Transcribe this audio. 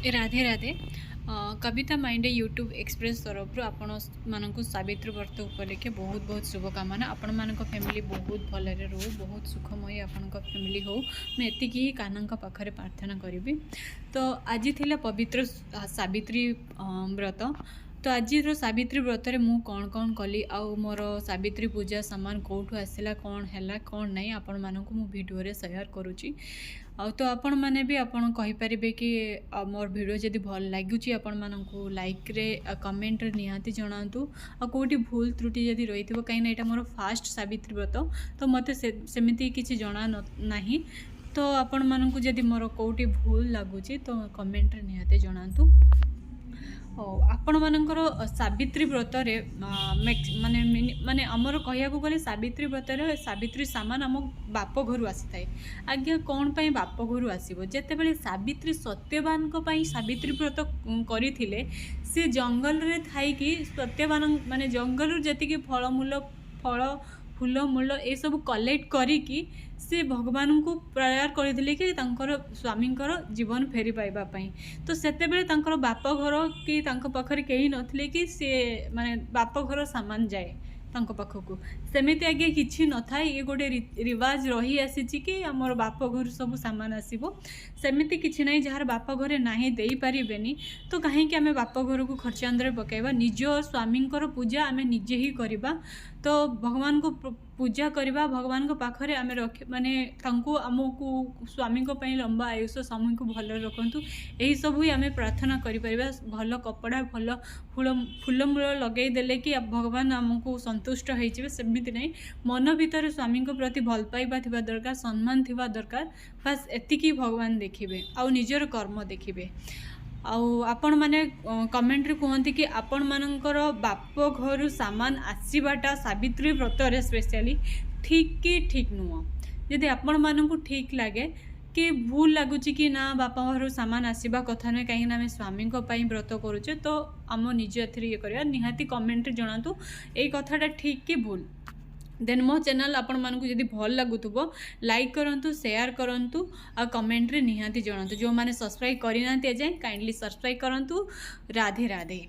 राधे राधे। कविता mind YouTube express तरफ आपण मानक सावित्री व्रत उपलक्षे बहुत बहुत शुभकामना। आपण मान फैमिली बहुत भलरे रो, बहुत सुखमय आपण फैमिली हो। मुझे ही काना पाखे प्रार्थना करी। तो आज थिला पवित्र सावित्री व्रत। तो आज सावित्री व्रत रे मु कौन कौन कली आउ मोर सावित्री पूजा सामान कौटू आसला कौन है कौन नहीं आपण मानक मु वीडियो रे शेयर करुच्ची। तो आपण मैंने भी आपण कहि परिबे कि मोर वीडियो जदि भल लागुची आपण मानकु लाइक रे कमेंट रे निहाती जणांतु। आ कोठी भूल त्रुटि जदि रहिथिबो काई ना एटा मोर फास्ट सावित्री व्रत तो मते सेमिति किछि जणा नाही। तो आपण मानकु जदि मोर कोठी भूल लागुची तो कमेंट रे निहाती जणांतु। आपण मानकर सावित्री व्रत रे माने माने अमर कहया को गले सावित्री व्रत रे सावित्री सामान आम बाप घर आसी थाए। आज्ञा कौन पाई बाप घर आसीबो जेते बेले सावित्री सत्यवान को पाई सावित्री व्रत करिथिले से जंगल रे थाई कि सत्यवान माने जंगल जेति कि फल फूल मूल ए सब कलेक्ट करिकी से भगवान को प्रेयर करथिले कि तांकर स्वामींकर जीवन फेरी पाइबा पई। तो सेते बेले तांकर बाप घर कि तांको पाखरे केही नथिले कि से माने बाप घर सामान जाए तांको पाखकू सेमिति आगे किछि न थाए। ये गोटे रिवाज रही आसी कि आमर बाप घर सब सामान आसीबो सेमिति किछि नै जहार बाप घरे नाही देई परिबेनी तो काहे कि आमे बाप घर को खर्चांदरे पकाइबा। निज स्वामींकर पूजा आमे निजे ही करिबा। तो भगवान को पूजा करवा भगवान को पाखरे आमे रख माने तांको आमको स्वामी को पई लंबा आयुष स्वामी को भल रखंतु एही सब ही आमे प्रार्थना करि परिबा। भल कपड़ा भल फूल मूल लगे देले कि भगवान आमको संतुष्ट होइजिबे सेमिति नै। मन भीतर स्वामी को प्रति भल पाइबा थिबा दरकार, सम्मान थिबा दरकार। बस एतिकी भगवान देखिबे आ निजर कर्म देखिबे। आपण माने कमेंट रे कहंती कि आपण मानकर बाप घर सामान आसीबाटा सावित्री व्रत रे स्पेशली ठीक कि ठीक नुह। यदि आपण मानकु ठीक लागे कि भूल लगुच कि ना बापा घर सामान आसवा कथा नुहे कहीं आम स्वामी व्रत करुचे तो आम निज ये करवा निहाती कमेंट रे जणातु ए कथाटा ठीक कि भूल। देन मो चैनल आपण मानकु जदि भल लागुथुबो लाइक करंतु, शेयर करंतु आ कमेंट रे निहाती जणातु। जो माने सब्सक्राइब करि नांती जाय काइंडली सब्सक्राइब करंतु। राधे राधे।